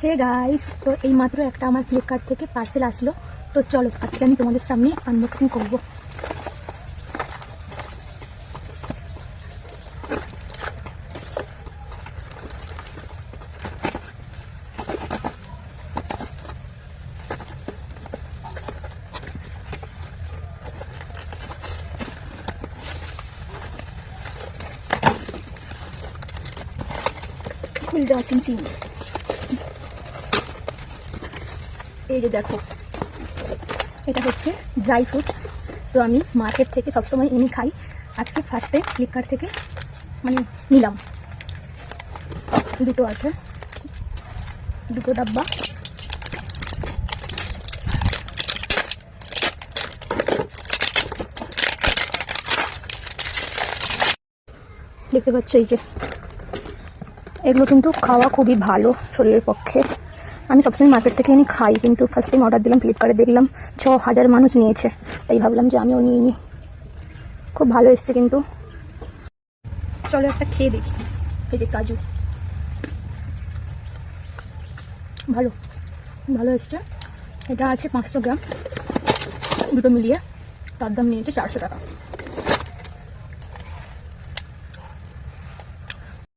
Hey guys, তো এই মাত্র একটা আমার ফ্লিপকার্ট থেকে পার্সেল আসলো। তো চলো আজকে আমি তোমাদের সামনে আনবক্সিং করব। খুলতে আসেন সিন, এই যে দেখো, এটা হচ্ছে ড্রাই ফ্রুটস। তো আমি মার্কেট থেকে সবসময় এনে খাই, আজকে ফার্স্টে ফ্লিপকার্ট থেকে মানে নিলাম। দুটো আছে, দুটো ডাব্বা। দেখতে পাচ্ছ, এই যে এগুলো কিন্তু খাওয়া খুবই ভালো শরীরের পক্ষে। আমি সবসময় মার্কেট থেকে এনে খাই, কিন্তু ফার্স্ট টাইম অর্ডার দিলাম ফ্লিপকার্টে, দেখলাম 6000 মানুষ নিয়েছে, তাই ভাবলাম যে আমিও নিয়ে নিই। খুব ভালো এসছে কিন্তু। চলো একটা খেয়ে দেখি। এই যে কাজু, ভালো ভালো এসছে। এটা আছে 500 গ্রাম, দুটো মিলিয়ে তার দাম নিয়েছে 400 টাকা।